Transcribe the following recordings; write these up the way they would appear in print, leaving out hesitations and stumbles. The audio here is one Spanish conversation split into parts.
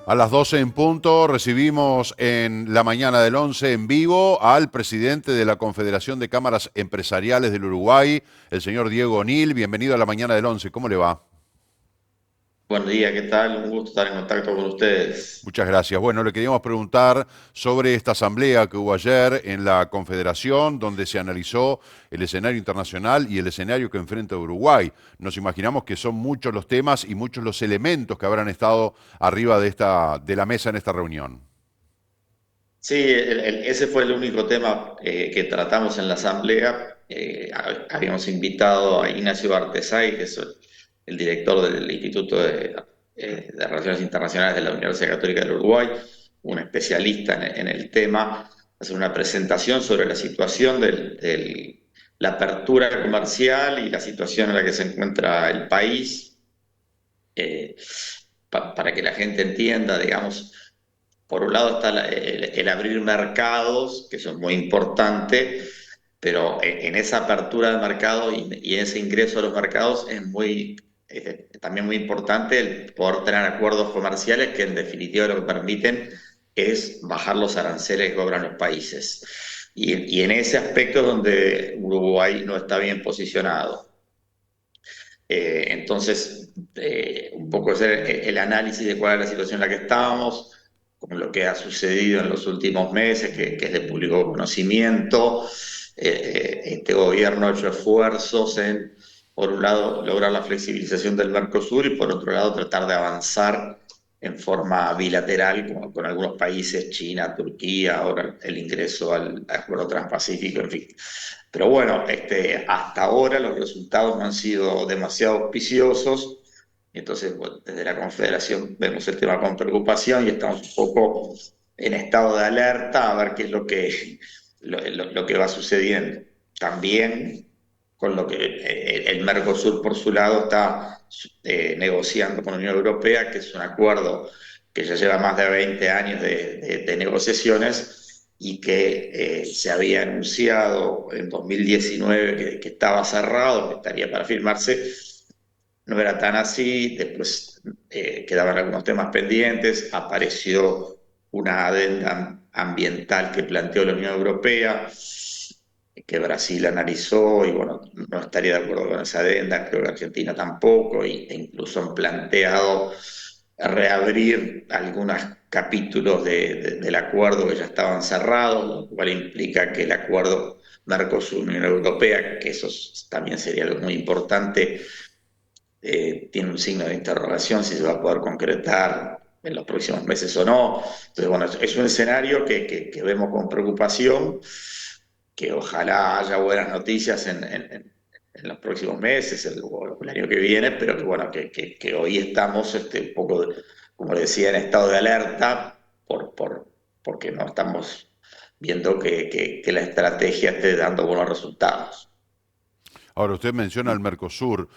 A las 12 en punto recibimos en la mañana del 11 en vivo al presidente de la Confederación de Cámaras Empresariales del Uruguay, el señor Diego O'Neill. Bienvenido a la mañana del 11. ¿Cómo le va? Buen día, ¿qué tal? Un gusto estar en contacto con ustedes. Muchas gracias. Bueno, le queríamos preguntar sobre esta asamblea que hubo ayer en la Confederación, donde se analizó el escenario internacional y el escenario que enfrenta Uruguay. Nos imaginamos que son muchos los temas y muchos los elementos que habrán estado arriba de la mesa en esta reunión. Sí, ese fue el único tema que tratamos en la asamblea. Habíamos invitado a Ignacio Bartesay, que es el director del Instituto de Relaciones Internacionales de la Universidad Católica del Uruguay, un especialista en el tema, a hacer una presentación sobre la situación de la apertura comercial y la situación en la que se encuentra el país, eh, para que la gente entienda, digamos. Por un lado está el abrir mercados, que eso es muy importante, pero en esa apertura de mercado y en ese ingreso a los mercados es también muy importante el poder tener acuerdos comerciales que en definitiva lo que permiten es bajar los aranceles que cobran los países. Y en ese aspecto es donde Uruguay no está bien posicionado. Entonces, un poco hacer el análisis de cuál es la situación en la que estábamos, con lo que ha sucedido en los últimos meses, que es de público conocimiento. Este gobierno ha hecho esfuerzos en, por un lado, lograr la flexibilización del Mercosur y por otro lado, tratar de avanzar en forma bilateral con algunos países, China, Turquía, ahora el ingreso al Acuerdo Transpacífico, en fin. Pero bueno, hasta ahora los resultados no han sido demasiado auspiciosos. Entonces, bueno, desde la Confederación vemos el tema con preocupación y estamos un poco en estado de alerta a ver qué es lo que va sucediendo. También con lo que el Mercosur por su lado está negociando con la Unión Europea, que es un acuerdo que ya lleva más de 20 años de negociaciones y que se había anunciado en 2019 que estaba cerrado, que estaría para firmarse. No era tan así, después quedaban algunos temas pendientes, apareció una adenda ambiental que planteó la Unión Europea, que Brasil analizó y bueno, no estaría de acuerdo con esa adenda, creo que Argentina tampoco, e incluso han planteado reabrir algunos capítulos del acuerdo que ya estaban cerrados, lo cual implica que el acuerdo Mercosur-Unión Europea, que eso también sería algo muy importante, tiene un signo de interrogación si se va a poder concretar en los próximos meses o no. Entonces, bueno, es un escenario que vemos con preocupación, que ojalá haya buenas noticias en los próximos meses o el año que viene, pero que bueno, que hoy estamos un poco, como decía, en estado de alerta porque no estamos viendo que la estrategia esté dando buenos resultados. Ahora, usted menciona el Mercosur.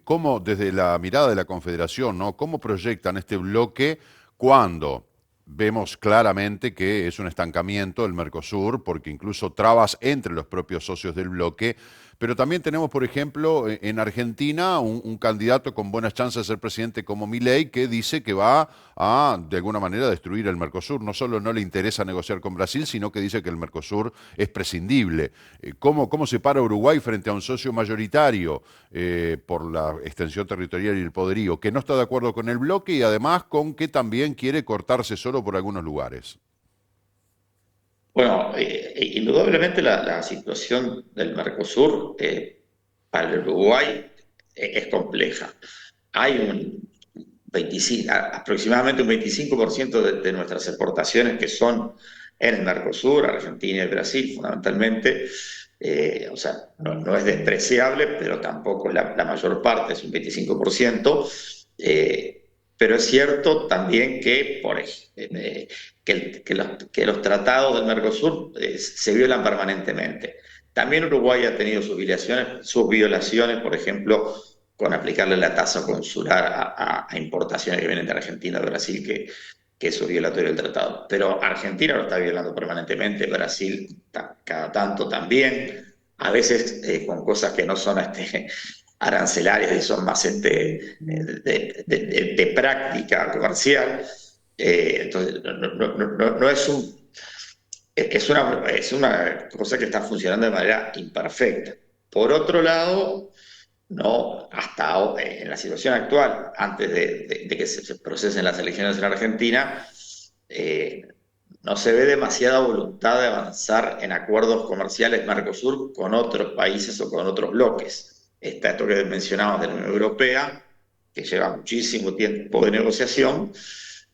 ¿Cómo, desde la mirada de la Confederación, ¿no? ¿Cómo proyectan este bloque cuando vemos claramente que es un estancamiento el Mercosur, porque incluso trabas entre los propios socios del bloque? Pero también tenemos, por ejemplo, en Argentina un candidato con buenas chances de ser presidente como Milei que dice que va a, de alguna manera, destruir el Mercosur. No solo no le interesa negociar con Brasil, sino que dice que el Mercosur es prescindible. ¿Cómo se para Uruguay frente a un socio mayoritario por la extensión territorial y el poderío, que no está de acuerdo con el bloque y además con que también quiere cortarse solo por algunos lugares? Bueno, indudablemente la situación del Mercosur para el Uruguay es compleja. Hay aproximadamente un 25% de nuestras exportaciones que son en el Mercosur, Argentina y Brasil fundamentalmente. O sea, no es despreciable, pero tampoco la mayor parte, es un 25%. Pero es cierto también que los tratados del Mercosur se violan permanentemente. También Uruguay ha tenido sus violaciones, por ejemplo, con aplicarle la tasa consular a importaciones que vienen de Argentina o de Brasil, que eso es violatorio del tratado. Pero Argentina lo está violando permanentemente, Brasil cada tanto también, a veces con cosas que no son arancelarias y son más de práctica comercial. Entonces, no es es una cosa que está funcionando de manera imperfecta. Por otro lado, no, en la situación actual, antes de que se procesen las elecciones en Argentina, eh, no se ve demasiada voluntad de avanzar en acuerdos comerciales Mercosur con otros países o con otros bloques. Está esto que mencionamos de la Unión Europea, que lleva muchísimo tiempo de negociación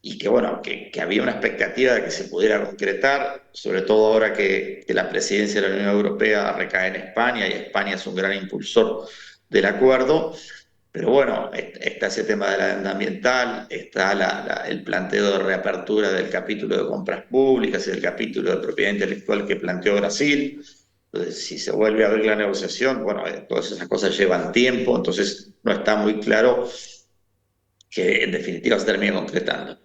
y que, bueno, que había una expectativa de que se pudiera concretar, sobre todo ahora que la presidencia de la Unión Europea recae en España y España es un gran impulsor del acuerdo. Pero bueno, está ese tema de la adenda ambiental, está el planteo de reapertura del capítulo de compras públicas y del capítulo de propiedad intelectual que planteó Brasil. Entonces, si se vuelve a abrir la negociación, bueno, todas esas cosas llevan tiempo, entonces no está muy claro que en definitiva se termine concretando.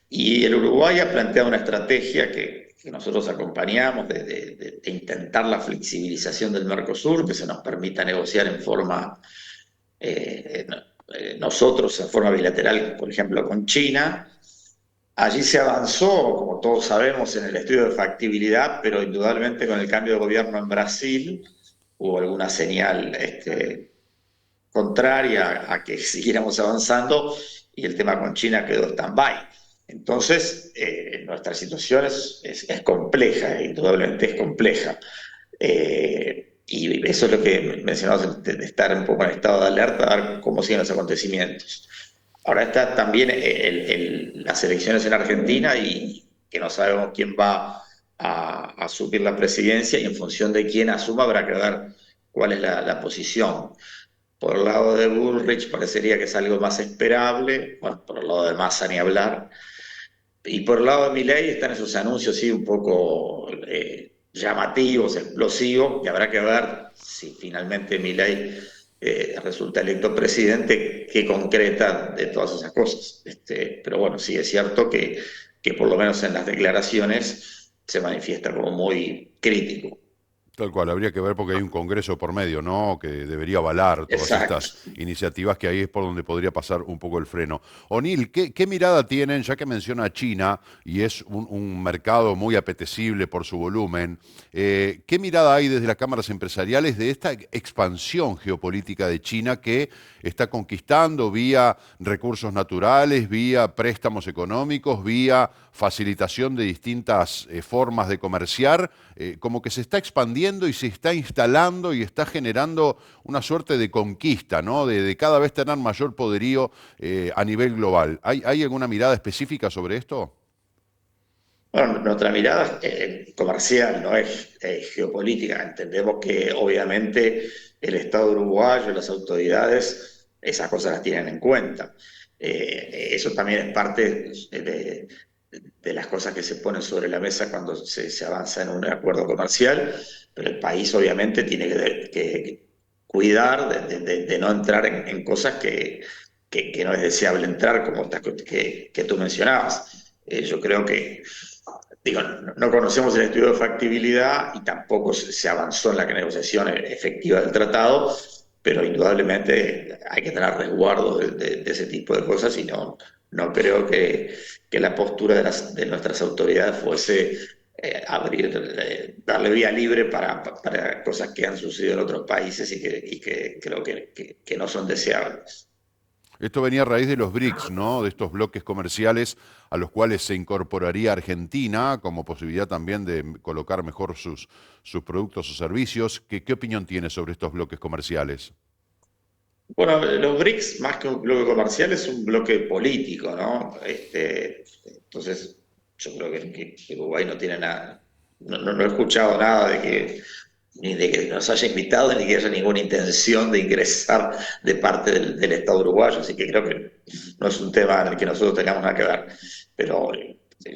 Y el Uruguay ha planteado una estrategia que nosotros acompañamos de intentar la flexibilización del Mercosur, que se nos permita negociar en forma nosotros en forma bilateral, por ejemplo, con China. Allí se avanzó, como todos sabemos, en el estudio de factibilidad, pero indudablemente con el cambio de gobierno en Brasil hubo alguna señal contraria a que siguiéramos avanzando y el tema con China quedó stand-by. Entonces, nuestra situación es compleja, indudablemente es compleja. Y eso es lo que mencionamos, de estar un poco en estado de alerta, a ver cómo siguen los acontecimientos. Ahora está también las elecciones en Argentina y que no sabemos quién va a asumir la presidencia y en función de quién asuma habrá que ver cuál es la posición. Por el lado de Bullrich parecería que es algo más esperable, bueno, por el lado de Massa ni hablar, y por el lado de Milei están esos anuncios, sí, un poco llamativos, explosivos, y habrá que ver si finalmente Milei resulta electo presidente, qué concreta de todas esas cosas. Pero bueno, sí es cierto que por lo menos en las declaraciones se manifiesta como muy crítico. Tal cual, habría que ver porque hay un Congreso por medio, ¿no? Que debería avalar todas Exacto. estas iniciativas, que ahí es por donde podría pasar un poco el freno. O'Neill, ¿qué mirada tienen, ya que menciona a China, y es un mercado muy apetecible por su volumen, qué mirada hay desde las cámaras empresariales de esta expansión geopolítica de China que está conquistando vía recursos naturales, vía préstamos económicos, vía facilitación de distintas formas de comerciar, como que se está expandiendo y se está instalando y está generando una suerte de conquista, ¿no? De cada vez tener mayor poderío a nivel global. ¿Hay alguna mirada específica sobre esto? Bueno, nuestra mirada comercial no es geopolítica. Entendemos que obviamente el Estado uruguayo, las autoridades, esas cosas las tienen en cuenta. Eso también es parte de las cosas que se ponen sobre la mesa cuando se avanza en un acuerdo comercial, pero el país obviamente tiene que cuidar de no entrar en cosas que no es deseable entrar, como estas que tú mencionabas. Yo creo que digo, no conocemos el estudio de factibilidad y tampoco se avanzó en la negociación efectiva del tratado, pero indudablemente hay que tener resguardo de ese tipo de cosas y no creo que la postura de nuestras autoridades fuese darle vía libre para cosas que han sucedido en otros países y que creo que no son deseables. Esto venía a raíz de los BRICS, ¿no? De estos bloques comerciales a los cuales se incorporaría Argentina como posibilidad también de colocar mejor sus productos o servicios. ¿Qué opinión tiene sobre estos bloques comerciales? Bueno, los BRICS, más que un bloque comercial, es un bloque político, ¿no? Entonces, yo creo que Uruguay no tiene nada, no he escuchado nada ni de que nos haya invitado, ni que haya ninguna intención de ingresar de parte del Estado uruguayo, así que creo que no es un tema en el que nosotros tengamos nada que ver. Pero,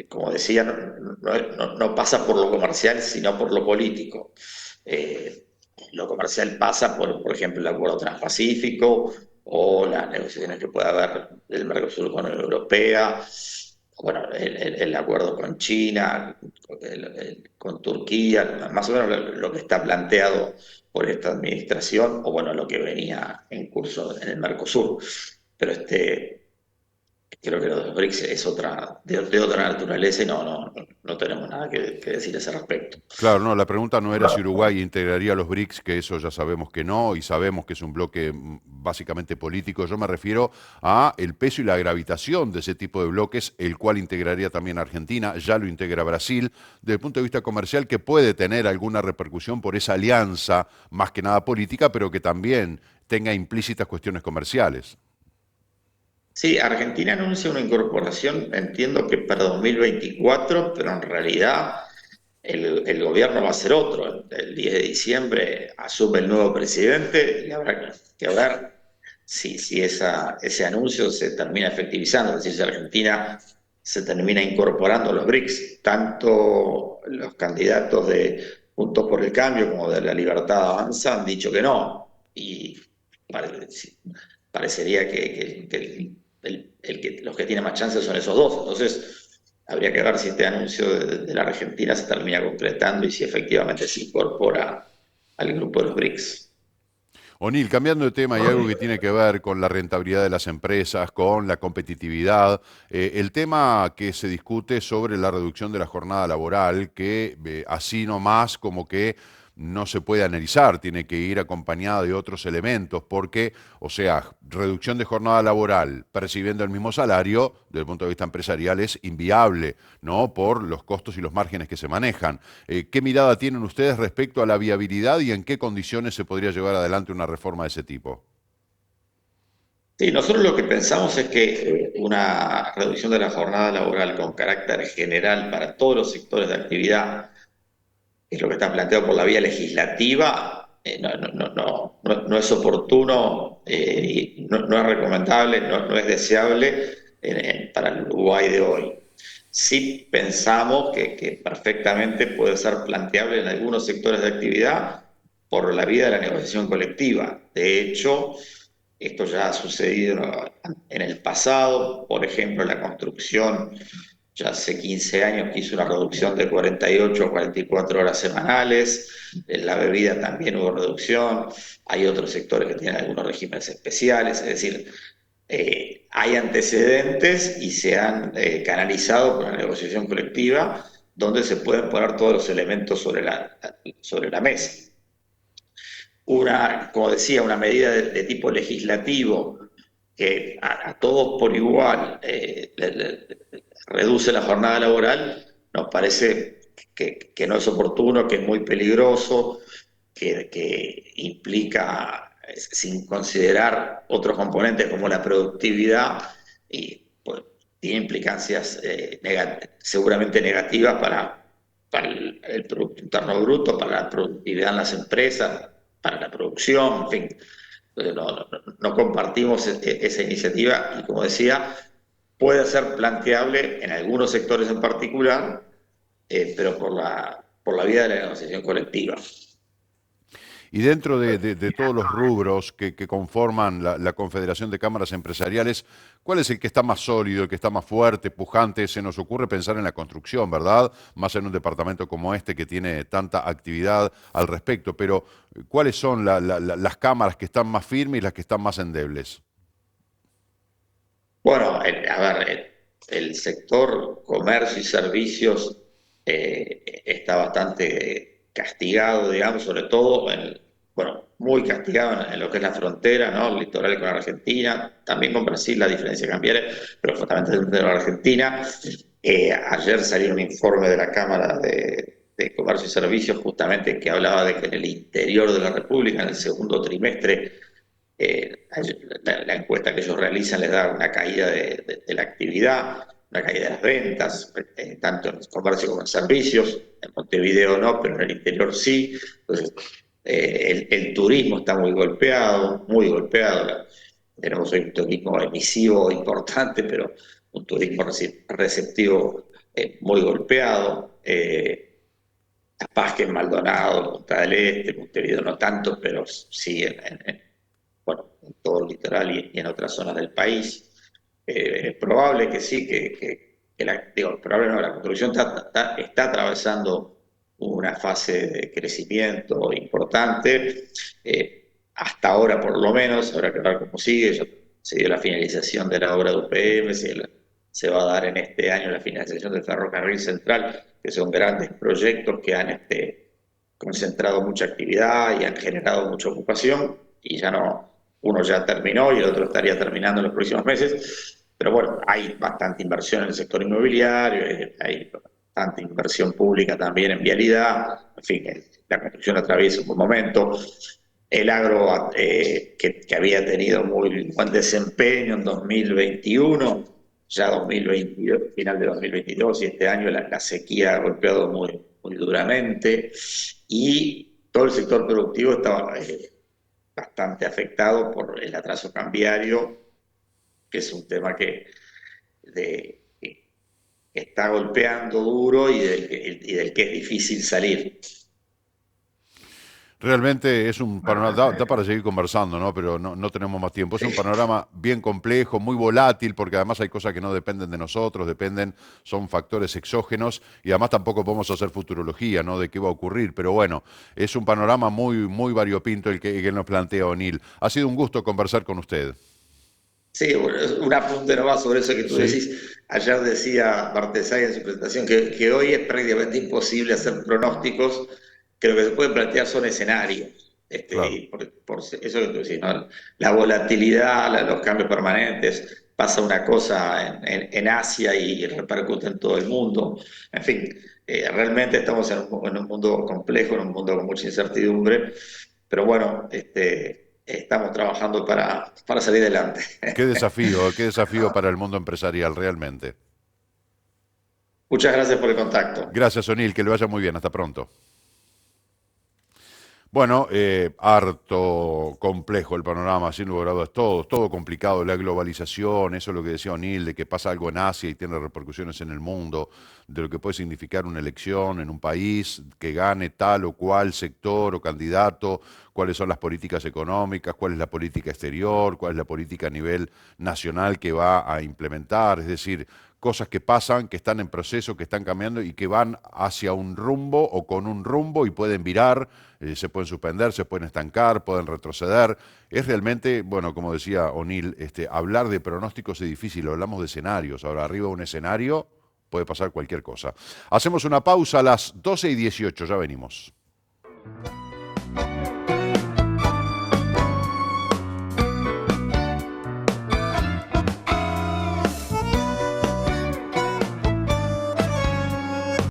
como decía, no pasa por lo comercial, sino por lo político. Eh, lo comercial pasa por ejemplo, el acuerdo transpacífico o las negociaciones que pueda haber del Mercosur con la Unión Europea. bueno, el acuerdo con China, con Turquía, más o menos lo que está planteado por esta administración, o bueno, lo que venía en curso en el Mercosur. Pero creo que lo de los BRICS es de otra naturaleza y no tenemos nada que decir a ese respecto. Claro, no, la pregunta no era si Uruguay integraría los BRICS, que eso ya sabemos que no, y sabemos que es un bloque básicamente político. Yo me refiero a el peso y la gravitación de ese tipo de bloques, el cual integraría también Argentina, ya lo integra Brasil, desde el punto de vista comercial, que puede tener alguna repercusión por esa alianza, más que nada política, pero que también tenga implícitas cuestiones comerciales. Sí, Argentina anuncia una incorporación, entiendo que para 2024, pero en realidad el gobierno va a ser otro. El 10 de diciembre asume el nuevo presidente y habrá que ver si ese anuncio se termina efectivizando, es decir, si Argentina se termina incorporando a los BRICS. Tanto los candidatos de Juntos por el Cambio como de La Libertad Avanza han dicho que no. Y sí, parecería que los que tienen más chances son esos dos. Entonces, habría que ver si este anuncio de la Argentina se termina concretando y si efectivamente se incorpora al grupo de los BRICS. O'Neill, cambiando de tema, hay algo que tiene que ver con la rentabilidad de las empresas, con la competitividad, el tema que se discute sobre la reducción de la jornada laboral, que así nomás como que no se puede analizar, tiene que ir acompañada de otros elementos, porque, o sea, reducción de jornada laboral percibiendo el mismo salario, desde el punto de vista empresarial, es inviable, ¿no? Por los costos y los márgenes que se manejan. ¿Qué mirada tienen ustedes respecto a la viabilidad y en qué condiciones se podría llevar adelante una reforma de ese tipo? Sí, nosotros lo que pensamos es que una reducción de la jornada laboral con carácter general para todos los sectores de actividad, que es lo que está planteado por la vía legislativa, no es oportuno, y no es recomendable, no es deseable para el Uruguay de hoy. Sí pensamos que perfectamente puede ser planteable en algunos sectores de actividad por la vía de la negociación colectiva. De hecho, esto ya ha sucedido en el pasado, por ejemplo, la construcción ya hace 15 años que hizo una reducción de 48 a 44 horas semanales, en la bebida también hubo reducción, hay otros sectores que tienen algunos regímenes especiales, es decir, hay antecedentes y se han canalizado con la negociación colectiva donde se pueden poner todos los elementos sobre la mesa. Como decía, una medida de tipo legislativo que a todos por igual reduce la jornada laboral, nos parece que no es oportuno, que es muy peligroso, que implica, sin considerar otros componentes como la productividad, y pues, tiene implicancias seguramente negativas para el Producto Interno Bruto, para la productividad en las empresas, para la producción, en fin. Entonces, no compartimos esa iniciativa y, como decía, puede ser planteable en algunos sectores en particular, pero por la vía de la negociación colectiva. Y dentro de todos los rubros que conforman la Confederación de Cámaras Empresariales, ¿cuál es el que está más sólido, el que está más fuerte, pujante? Se nos ocurre pensar en la construcción, ¿verdad? Más en un departamento como este que tiene tanta actividad al respecto. Pero, ¿cuáles son las cámaras que están más firmes y las que están más endebles? Bueno, a ver, el sector comercio y servicios está bastante castigado, digamos, sobre todo, bueno, muy castigado en lo que es la frontera, ¿no? El litoral con Argentina, también con Brasil, la diferencia cambiaria, pero fundamentalmente con Argentina. Ayer salió un informe de la Cámara de Comercio y Servicios justamente que hablaba de que en el interior de la República, en el segundo trimestre, la encuesta que ellos realizan les da una caída de la actividad, una caída de las ventas, tanto en el comercio como en servicios. En Montevideo no, pero en el interior sí. Entonces, el turismo está muy golpeado, muy golpeado. Tenemos hoy un turismo emisivo importante, pero un turismo receptivo muy golpeado. Capaz que en Maldonado, Punta del Este, Montevideo no tanto, pero sí bueno, todo el litoral y en otras zonas del país. Es probable que sí, digo, probablemente no, la construcción está atravesando una fase de crecimiento importante. Hasta ahora, por lo menos, habrá que ver cómo sigue. Se dio la finalización de la obra de UPM, se va a dar en este año la finalización del ferrocarril central, que son grandes proyectos que han concentrado mucha actividad y han generado mucha ocupación, y ya no, uno ya terminó y el otro estaría terminando en los próximos meses. Pero bueno, hay bastante inversión en el sector inmobiliario, hay bastante inversión pública también en vialidad, en fin, la construcción atraviesa un buen momento. El agro, que había tenido muy buen desempeño en 2021, ya 2022, final de 2022 y este año la sequía ha golpeado muy duramente, y todo el sector productivo estaba bastante afectado por el atraso cambiario, que es un tema que está golpeando duro y del que es difícil salir. Realmente es un panorama, da para seguir conversando, ¿no? Pero no tenemos más tiempo. Es un Sí. panorama bien complejo, muy volátil, porque además hay cosas que no dependen de nosotros, son factores exógenos, y además tampoco podemos hacer futurología, ¿no? De qué va a ocurrir. Pero bueno, es un panorama muy variopinto el que nos plantea O'Neill. Ha sido un gusto conversar con usted. Sí, un apunte nomás sobre eso que tú Sí, decís. Ayer decía Bartesay en su presentación que hoy es prácticamente imposible hacer pronósticos, que lo que se puede plantear son escenarios. claro. Y por eso que tú decís, ¿no? La volatilidad, los cambios permanentes, pasa una cosa en Asia y repercute en todo el mundo. En fin, realmente estamos en un mundo complejo, en un mundo con mucha incertidumbre, pero bueno, estamos trabajando para salir adelante. Qué desafío para el mundo empresarial, realmente. Muchas gracias por el contacto. Gracias, O'Neill, que le vaya muy bien. Hasta pronto. Bueno, harto complejo el panorama, sin lugar a dudas, todo complicado, la globalización, eso es lo que decía O'Neill, de que pasa algo en Asia y tiene repercusiones en el mundo, de lo que puede significar una elección en un país, que gane tal o cual sector o candidato, cuáles son las políticas económicas, cuál es la política exterior, cuál es la política a nivel nacional que va a implementar, es decir, cosas que pasan, que están en proceso, que están cambiando y que van hacia un rumbo o con un rumbo y pueden virar, se pueden suspender, se pueden estancar, pueden retroceder. Es realmente, bueno, como decía O'Neill, hablar de pronósticos es difícil, hablamos de escenarios. Ahora, arriba de un escenario puede pasar cualquier cosa. Hacemos una pausa a las 12:18, ya venimos.